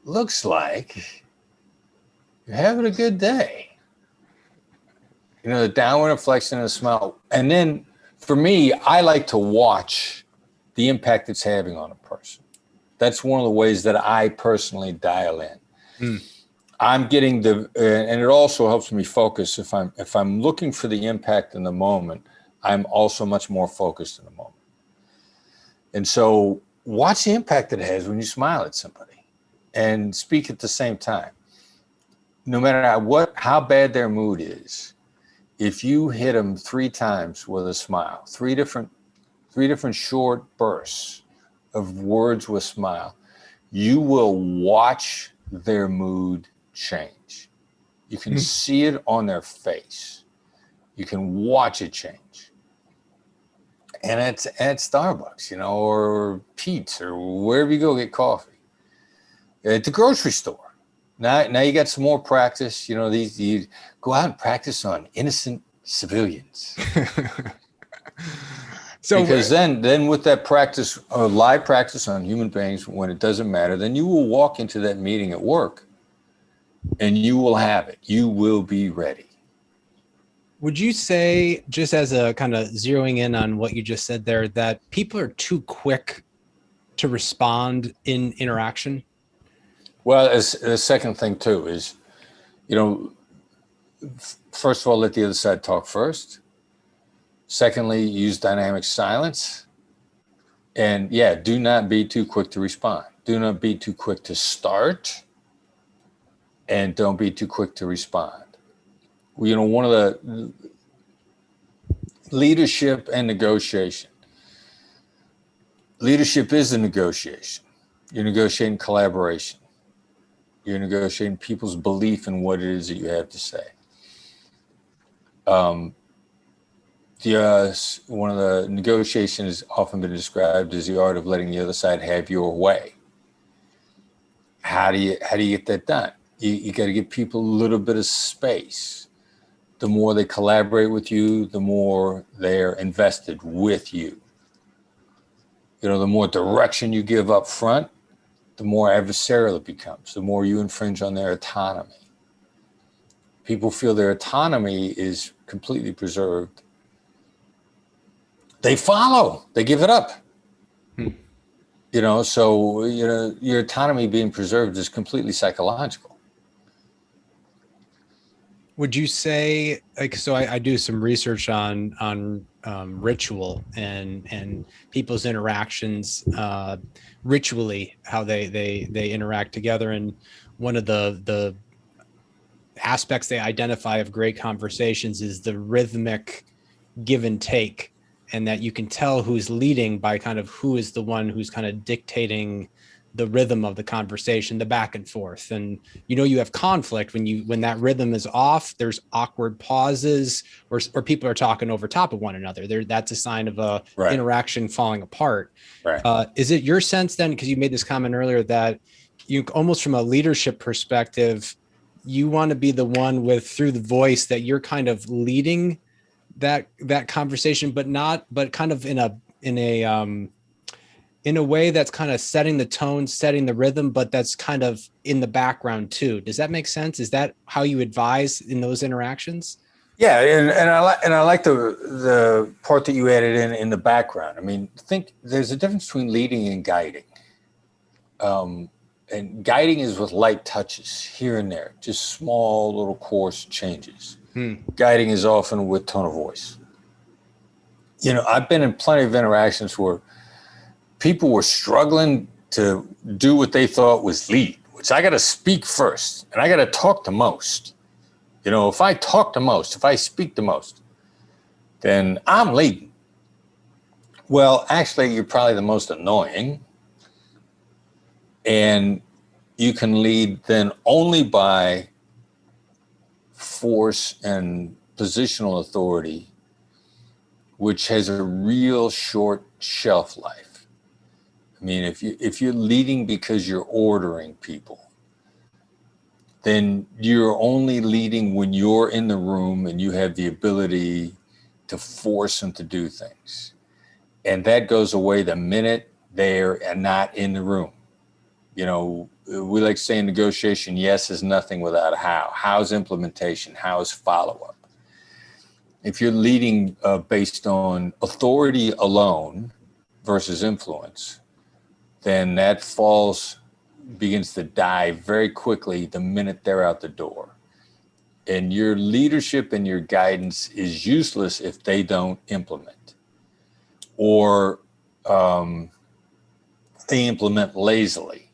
Speaker 4: looks like you're having a good day. You know, the downward inflection and a smile. And then for me, I like to watch the impact it's having on a person. That's one of the ways that I personally dial in. I'm getting and it also helps me focus. If I'm looking for the impact in the moment, I'm also much more focused in the moment. And so watch the impact it has when you smile at somebody and speak at the same time. No matter how bad their mood is, if you hit them 3 times with a smile, three different short bursts of words with smile, you will watch their mood change. You can see it on their face. You can watch it change. And it's at Starbucks, you know, or Pete's, or wherever you go get coffee. At the grocery store. Now you got some more practice. You know, you go out and practice on innocent civilians. Because then with that practice, or live practice on human beings, when it doesn't matter, then you will walk into that meeting at work
Speaker 5: and you will have it. You will be ready.
Speaker 3: Would you say, just as a kind of zeroing in on what you just said there, that people are too quick to respond in interaction?
Speaker 5: Well, as the second thing too is, first of all, let the other side talk first. Secondly, use dynamic silence. And yeah, do not be too quick to respond. Do not be too quick to start. And don't be too quick to respond. One of the leadership and negotiation. Leadership is a negotiation. You're negotiating collaboration. You're negotiating people's belief in what it is that you have to say. One of the negotiations has often been described as the art of letting the other side have your way. How do you get that done? You got to give people a little bit of space. The more they collaborate with you, the more they're invested with you. The more direction you give up front, the more adversarial it becomes, the more you infringe on their autonomy. People feel their autonomy is completely preserved. They follow, they give it up. So your autonomy being preserved is completely psychological.
Speaker 3: Would you say, so I do some research on ritual and people's interactions ritually, how they interact together. And one of the aspects they identify of great conversations is the rhythmic give and take, and that you can tell who's leading by kind of who is the one who's kind of dictating the rhythm of the conversation, the back and forth. And you have conflict when that rhythm is off. There's awkward pauses, or people are talking over top of one another. That's a sign of a interaction falling apart.
Speaker 5: Right.
Speaker 3: Is it your sense then, because you made this comment earlier, that you almost from a leadership perspective, you want to be the one through the voice that you're kind of leading that conversation, but kind of in a way that's kind of setting the tone, setting the rhythm, but that's kind of in the background too. Does that make sense? Is that how you advise in those interactions?
Speaker 5: Yeah, and I like the part that you added in the background. I mean, think there's a difference between leading and guiding. And guiding is with light touches here and there, just small little coarse changes. Guiding is often with tone of voice. I've been in plenty of interactions where people were struggling to do what they thought was lead, which I got to speak first and I got to talk the most. If I talk the most, if I speak the most, then I'm leading. Well, actually, you're probably the most annoying. And you can lead then only by force and positional authority, which has a real short shelf life. I mean, if you're leading because you're ordering people, then you're only leading when you're in the room and you have the ability to force them to do things. And that goes away the minute they're not in the room. We like saying negotiation, yes is nothing without a how. How's implementation? How's follow-up? If you're leading based on authority alone versus influence, then that begins to die very quickly the minute they're out the door. And your leadership and your guidance is useless if they don't implement. Or they implement lazily.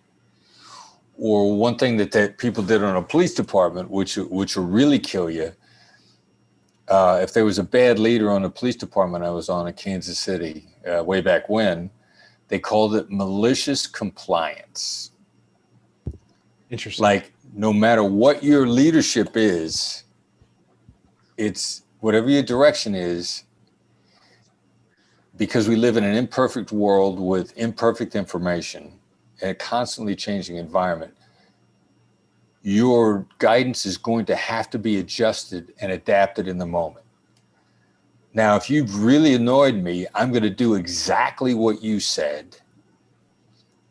Speaker 5: Or one thing that people did on a police department, which will really kill you, if there was a bad leader on a police department I was on in Kansas City way back when, they called it malicious compliance.
Speaker 3: Interesting.
Speaker 5: Like, no matter what your leadership is, it's whatever your direction is, because we live in an imperfect world with imperfect information and a constantly changing environment, your guidance is going to have to be adjusted and adapted in the moment. Now, if you've really annoyed me, I'm going to do exactly what you said.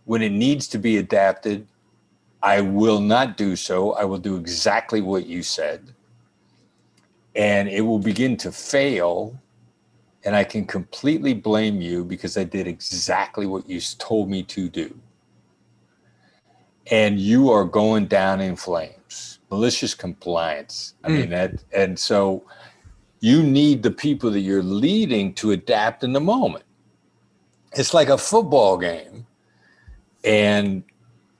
Speaker 5: When it needs to be adapted, I will not do so. I will do exactly what you said. And it will begin to fail. And I can completely blame you because I did exactly what you told me to do. And you are going down in flames. Malicious compliance. I mean, and so you need the people that you're leading to adapt in the moment. It's like a football game. And,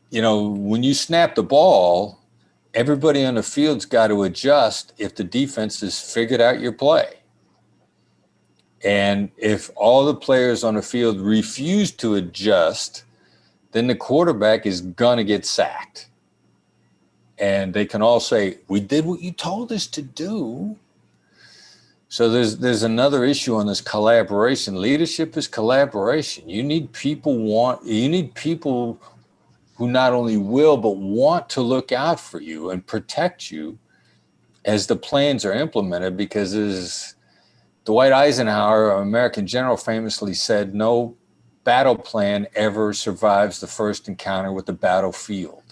Speaker 5: you know, when you snap the ball, everybody on the field's got to adjust if the defense has figured out your play. And if all the players on the field refuse to adjust, then the quarterback is going to get sacked. And they can all say, we did what you told us to do. So there's another issue on this collaboration. Leadership is collaboration. You need people who not only will, but want to look out for you and protect you as the plans are implemented, because as Dwight Eisenhower, an American general, famously said, no battle plan ever survives the first encounter with the battlefield.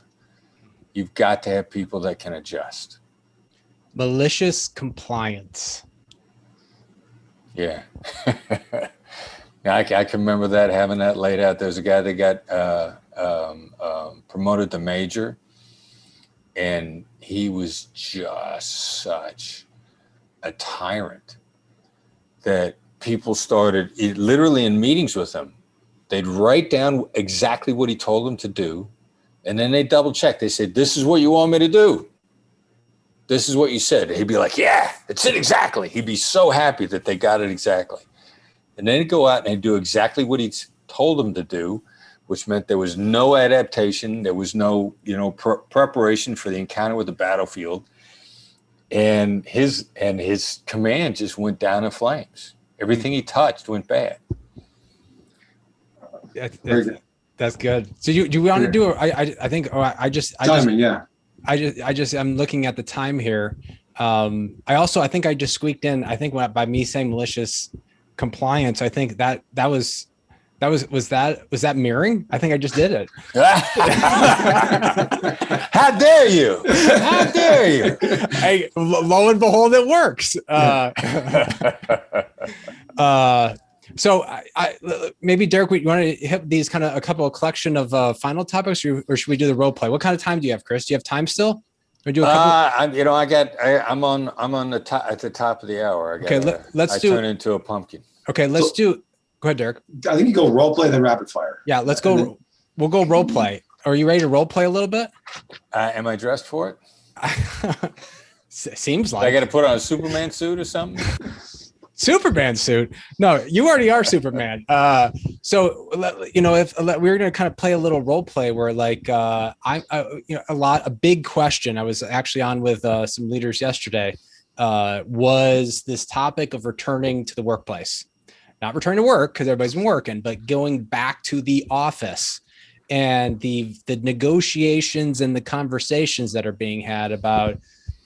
Speaker 5: You've got to have people that can adjust.
Speaker 3: Malicious compliance.
Speaker 5: Yeah. Now, I can remember that, having that laid out. There's a guy that got promoted to major, and he was just such a tyrant that people started literally in meetings with him. They'd write down exactly what he told them to do, and then they double check. They said, this is what you want me to do. This is what you said. He'd be like, yeah, that's it exactly. He'd be so happy that they got it exactly. And then he'd go out and he'd do exactly what he told them to do, which meant there was no adaptation. There was no, preparation for the encounter with the battlefield. And his command just went down in flames. Everything he touched went bad.
Speaker 3: That's good. So do you want to do it? I think I'm looking at the time here. I think I just squeaked in. I think by me saying malicious compliance, I think that was that mirroring? I think I just did it.
Speaker 5: How dare you? How dare you?
Speaker 3: Hey, lo and behold, it works. So I maybe Derek, you want to hit these kind of a couple of collection of final topics, or should we do the role play? What kind of time do you have, Chris? Do you have time still? Or do a couple?
Speaker 5: I'm on the top at the top of the hour.
Speaker 3: Let's
Speaker 5: turn into a pumpkin.
Speaker 3: Okay, let's do. Go ahead, Derek.
Speaker 4: I think you go role play, then rapid fire.
Speaker 3: Yeah, let's go. We'll go role play. Are you ready to role play a little bit?
Speaker 5: Am I dressed for it?
Speaker 3: Seems like.
Speaker 5: I got to put on a Superman suit or something.
Speaker 3: Superman suit? No, you already are Superman. So if we're going to kind of play a little role play where, like, a big question. I was actually on with some leaders yesterday. Was this topic of returning to the workplace? Not returning to work because everybody's been working, but going back to the office, and the negotiations and the conversations that are being had about,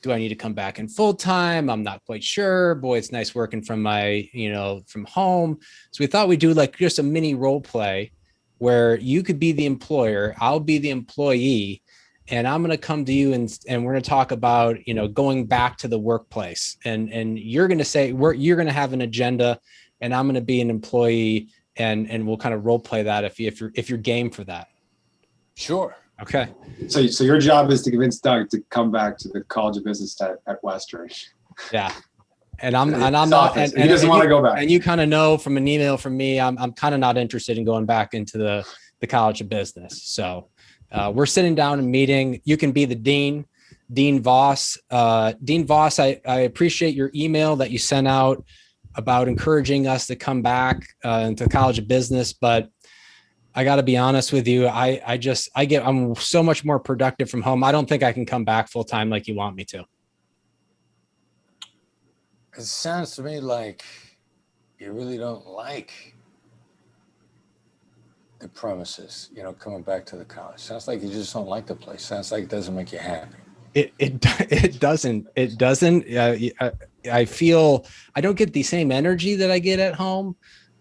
Speaker 3: do I need to come back in full time? I'm not quite sure. Boy, it's nice working from from home. So we thought we'd do like just a mini role play where you could be the employer, I'll be the employee, and I'm going to come to you and we're going to talk about, going back to the workplace, and you're going to say you're going to have an agenda, and I'm going to be an employee, and we'll kind of role play that if you're game for that.
Speaker 5: Sure.
Speaker 3: Okay.
Speaker 4: So your job is to convince Doug to come back to the College of Business at Western.
Speaker 3: Yeah. And I'm not, and
Speaker 4: he doesn't want to go back.
Speaker 3: And you kind of know from an email from me, I'm kind of not interested in going back into the College of Business. So we're sitting down and meeting. You can be the Dean Voss. Dean Voss, I appreciate your email that you sent out about encouraging us to come back into the College of Business, but I got to be honest with you. I'm so much more productive from home. I don't think I can come back full time like you want me to.
Speaker 5: It sounds to me like you really don't like the premises, coming back to the college. Sounds like you just don't like the place. Sounds like it doesn't make you happy.
Speaker 3: It doesn't. It doesn't. I feel I don't get the same energy that I get at home.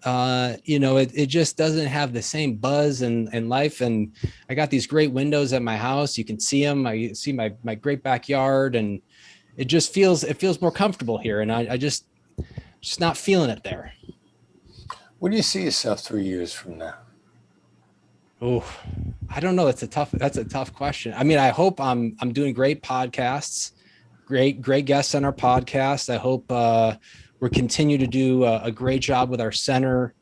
Speaker 3: It just doesn't have the same buzz and life. And I got these great windows at my house. You can see them. I see my great backyard, and it feels more comfortable here. And I just not feeling it there.
Speaker 5: Where do you see yourself 3 years from now?
Speaker 3: Oh, I don't know. That's a tough question. I mean, I hope I'm doing great podcasts, great guests on our podcast. I hope we're continue to do a great job with our center.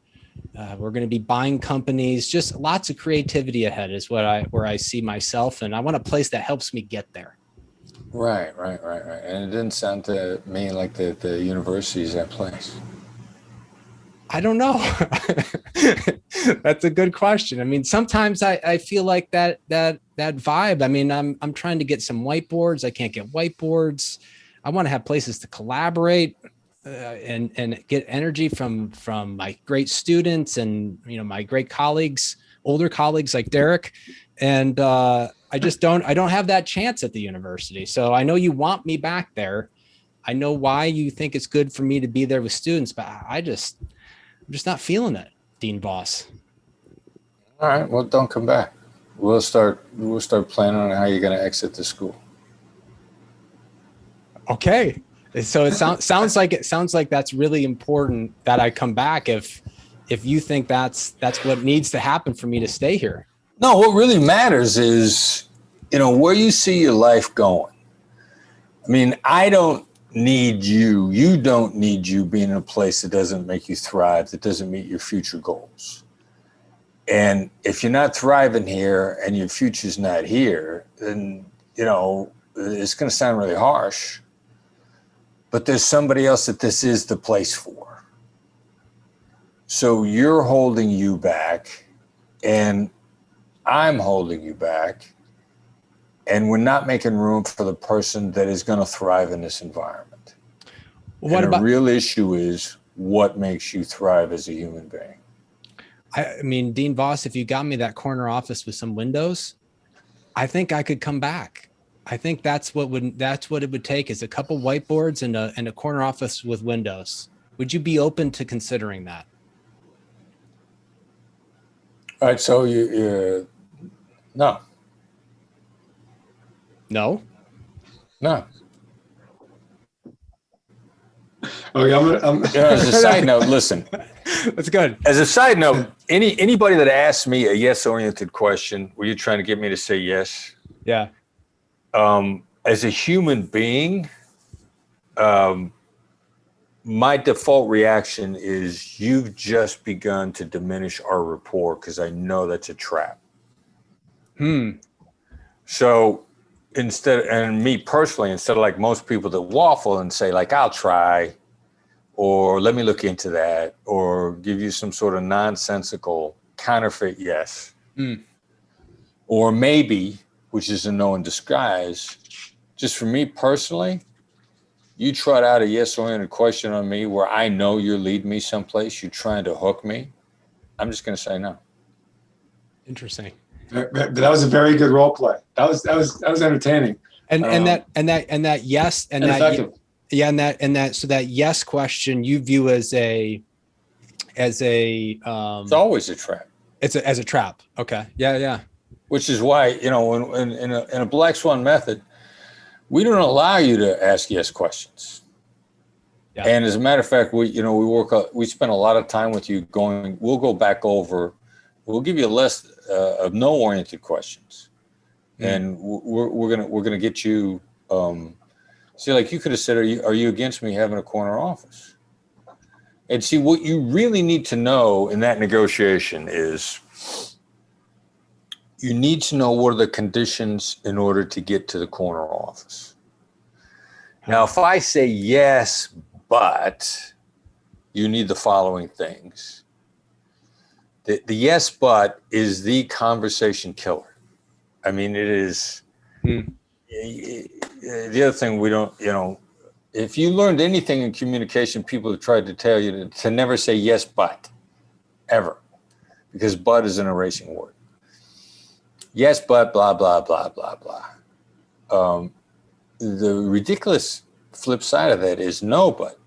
Speaker 3: We're going to be buying companies. Just lots of creativity ahead is where I see myself, and I want a place that helps me get there.
Speaker 5: Right. And it didn't sound to me like the university is that place.
Speaker 3: I don't know. That's a good question. I mean, sometimes I feel like that vibe. I mean, I'm trying to get some whiteboards. I can't get whiteboards. I want to have places to collaborate and get energy from my great students and, my great colleagues, older colleagues like Derek. And I don't have that chance at the university. So I know you want me back there. I know why you think it's good for me to be there with students, but I'm just not feeling it, Dean Voss.
Speaker 5: All right. Well, don't come back. We'll start planning on how you're going to exit the school.
Speaker 3: Okay. So it sounds like that's really important that I come back if you think that's what needs to happen for me to stay here.
Speaker 5: No, what really matters is, where you see your life going. I mean, I don't need you. You don't need you being in a place that doesn't make you thrive, that doesn't meet your future goals. And if you're not thriving here and your future's not here, then, it's going to sound really harsh, but there's somebody else that this is the place for. So you're holding you back, and I'm holding you back, and we're not making room for the person that is going to thrive in this environment.
Speaker 3: What about
Speaker 5: the real issue is what makes you thrive as a human being.
Speaker 3: I mean, Dean Voss, if you got me that corner office with some windows, I think I could come back. I think that's what it would take is a couple whiteboards and a corner office with windows. Would you be open to considering that?
Speaker 5: All right. So you no.
Speaker 3: No.
Speaker 4: Okay,
Speaker 5: As a side note, listen.
Speaker 3: That's good.
Speaker 5: As a side note, anybody that asks me a yes-oriented question, were you trying to get me to say yes?
Speaker 3: Yeah.
Speaker 5: As a human being, my default reaction is you've just begun to diminish our rapport because I know that's a trap. So and me personally, instead of like most people that waffle and say like, I'll try, or let me look into that, or give you some sort of nonsensical counterfeit yes. Or maybe, which is a no in disguise, just for me personally, you trot out a yes-oriented question on me where I know you're leading me someplace, you're trying to hook me, I'm just going to say no.
Speaker 3: Interesting.
Speaker 4: That was a very good role play. That was entertaining.
Speaker 3: And that yes and that
Speaker 4: effective.
Speaker 3: Yeah, and that so that yes question you view as a
Speaker 5: it's always a trap.
Speaker 3: It's as a trap. Okay. Yeah.
Speaker 5: Which is why, in a Black Swan method, we don't allow you to ask yes questions.
Speaker 3: Yeah.
Speaker 5: And as a matter of fact, we spend a lot of time with you we'll go back over, we'll give you a list of no-oriented questions. And we're gonna get you, see, like you could have said, are you against me having a corner office? And see, what you really need to know in that negotiation is you need to know what are the conditions in order to get to the corner office. Now, if I say yes, but you need the following things, the yes, but is the conversation killer. I mean, it is. The other thing we don't, if you learned anything in communication, people have tried to tell you to never say yes, but, ever, because but is an erasing word. Yes, but, blah, blah, blah, blah, blah. The ridiculous flip side of that is no, but.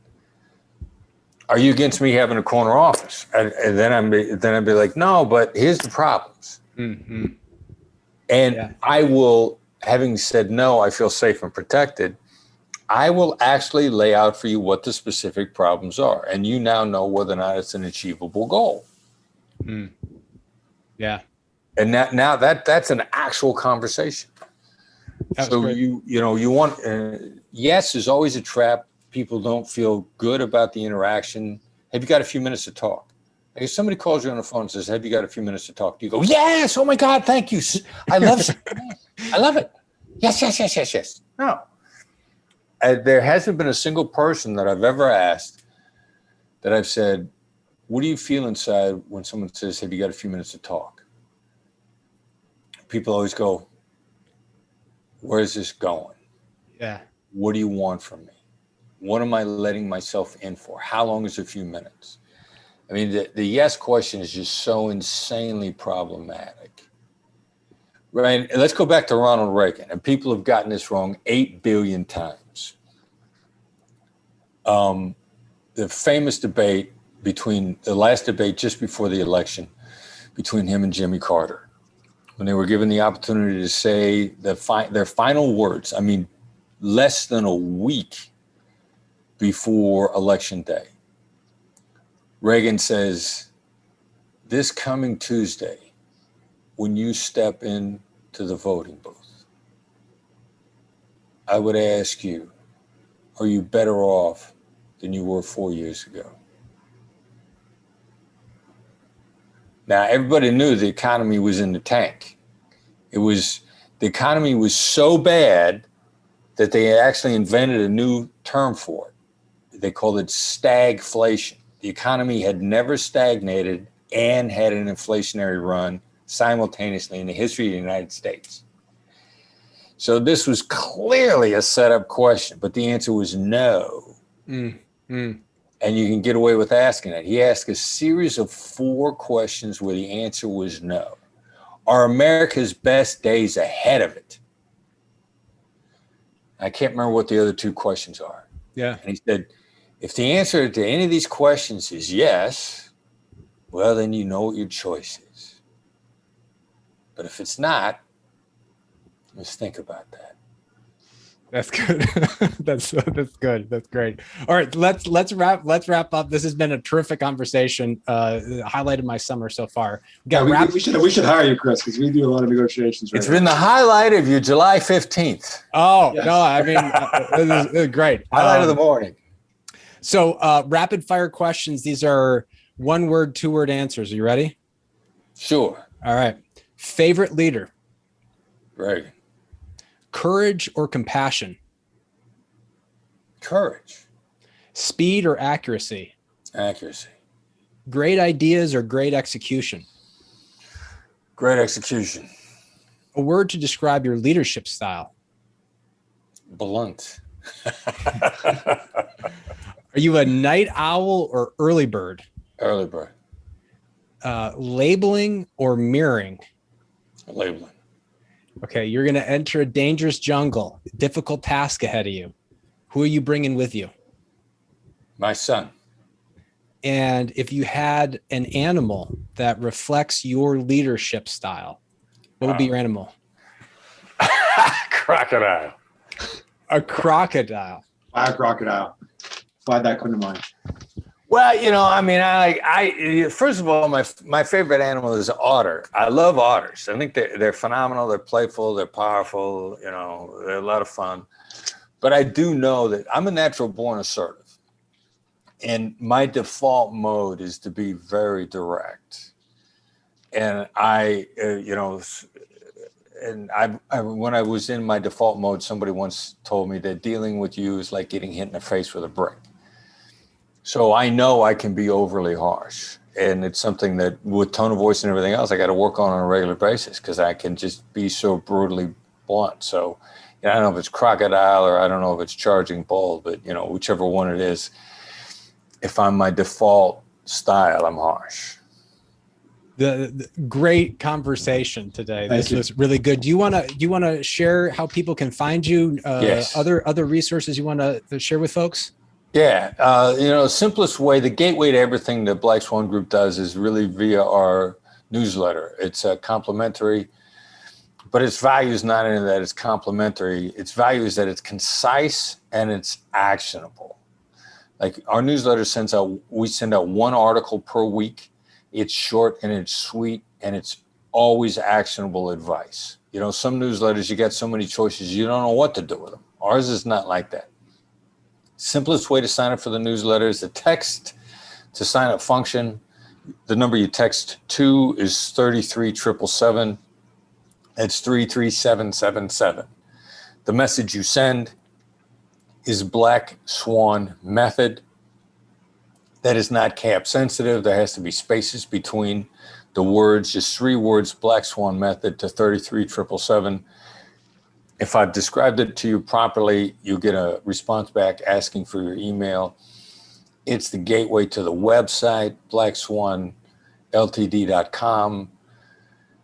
Speaker 5: Are you against me having a corner office? And then I'd be like, no, but here's the problems.
Speaker 3: Mm-hmm.
Speaker 5: And I will, having said no, I feel safe and protected. I will actually lay out for you what the specific problems are. And you now know whether or not it's an achievable goal.
Speaker 3: Mm. Yeah.
Speaker 5: And now that's an actual conversation. So
Speaker 3: great.
Speaker 5: you want, yes is always a trap. People don't feel good about the interaction. Have you got a few minutes to talk? Like if somebody calls you on the phone and says, have you got a few minutes to talk? Do you go, yes, oh my God, thank you. I love it. Yes. No. There hasn't been a single person that I've ever asked that I've said, what do you feel inside when someone says, have you got a few minutes to talk? People always go, where's this going?
Speaker 3: Yeah.
Speaker 5: What do you want from me? What am I letting myself in for? How long is a few minutes? I mean, the yes question is just so insanely problematic. Right? And let's go back to Ronald Reagan. And people have gotten this wrong 8 billion times. The famous debate the last debate just before the election between him and Jimmy Carter, when they were given the opportunity to say their final words, I mean, less than a week before Election Day. Reagan says, this coming Tuesday, when you step into the voting booth, I would ask you, are you better off than you were 4 years ago? Now, everybody knew the economy was in the tank. The economy was so bad that they actually invented a new term for it. They called it stagflation. The economy had never stagnated and had an inflationary run simultaneously in the history of the United States. So this was clearly a setup question, but the answer was no. And you can get away with asking it. He asked a series of 4 questions where the answer was no. Are America's best days ahead of it? I can't remember what the other 2 questions are.
Speaker 3: Yeah.
Speaker 5: And he said, if the answer to any of these questions is yes, well, then you know what your choice is. But if it's not, let's think about that.
Speaker 3: That's good. That's good. That's great. All right, let's wrap up. This has been a terrific conversation. Highlighted my summer so far.
Speaker 4: We should hire you, Chris, because we do a lot of negotiations.
Speaker 5: It's been the highlight of your July 15th.
Speaker 3: Oh,
Speaker 4: yes.
Speaker 3: No, I mean, this is great.
Speaker 5: Highlight of the morning.
Speaker 3: So rapid fire questions. These are 1-word, 2-word answers. Are you ready?
Speaker 5: Sure.
Speaker 3: All right. Favorite leader?
Speaker 5: Reagan.
Speaker 3: Courage or compassion?
Speaker 5: Courage.
Speaker 3: Speed or accuracy?
Speaker 5: Accuracy.
Speaker 3: Great ideas or great execution?
Speaker 5: Great execution.
Speaker 3: A word to describe your leadership style?
Speaker 5: Blunt.
Speaker 3: Are you a night owl or early bird?
Speaker 5: Early bird.
Speaker 3: Labeling or mirroring?
Speaker 5: Labeling.
Speaker 3: Okay, you're going to enter a dangerous jungle. Difficult task ahead of you. Who are you bringing with you?
Speaker 5: My son.
Speaker 3: And if you had an animal that reflects your leadership style, what would be your animal?
Speaker 5: Crocodile.
Speaker 3: A crocodile.
Speaker 4: Why a crocodile? Why that come to mind?
Speaker 5: Well, I mean, first of all, my favorite animal is otter. I love otters. I think they're phenomenal. They're playful. They're powerful. They're a lot of fun. But I do know that I'm a natural born assertive. And my default mode is to be very direct. And when I was in my default mode, somebody once told me that dealing with you is like getting hit in the face with a brick. So I know I can be overly harsh, and it's something that with tone of voice and everything else, I got to work on a regular basis because I can just be so brutally blunt. So I don't know if it's crocodile or I don't know if it's charging bull, but whichever one it is, if I'm my default style, I'm harsh.
Speaker 3: The great conversation today.
Speaker 4: Thank
Speaker 3: This
Speaker 4: you.
Speaker 3: was really good. Do you want to share how people can find you?
Speaker 5: Yes.
Speaker 3: Other resources you want to share with folks?
Speaker 5: Yeah. Simplest way, the gateway to everything the Black Swan Group does is really via our newsletter. It's complimentary, but its value is not in that it's complimentary. Its value is that it's concise and it's actionable. Like our newsletter we send out one article per week. It's short and it's sweet and it's always actionable advice. Some newsletters, you get so many choices, you don't know what to do with them. Ours is not like that. Simplest way to sign up for the newsletter is the text to sign up function. The number you text to is 33777. That's 33777. The message you send is Black Swan Method. That is not cap sensitive. There has to be spaces between the words, just 3 words, Black Swan Method to 33777. If I've described it to you properly, you get a response back asking for your email. It's the gateway to the website, blackswanltd.com.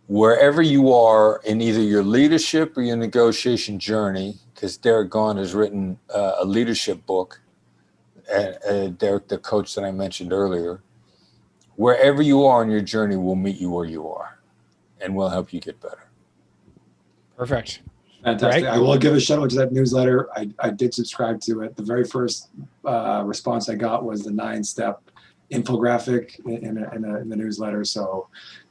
Speaker 5: Wherever you are in either your leadership or your negotiation journey, because Derek Gaughan has written a leadership book, Derek, the coach that I mentioned earlier, wherever you are on your journey, we'll meet you where you are, and we'll help you get better.
Speaker 3: Perfect.
Speaker 4: Fantastic.
Speaker 3: Right?
Speaker 4: I will give a shout out to that newsletter. I did subscribe to it. The very first response I got was the 9-step infographic in the newsletter. So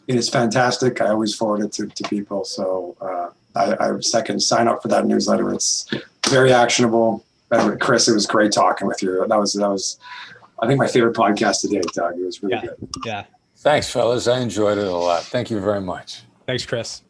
Speaker 4: it is fantastic. I always forward it to people. So I second sign up for that newsletter. It's very actionable. Chris, it was great talking with you. That was I think my favorite podcast to date, Doug. It was really good.
Speaker 3: Yeah.
Speaker 5: Thanks, fellas. I enjoyed it a lot. Thank you very much.
Speaker 3: Thanks, Chris.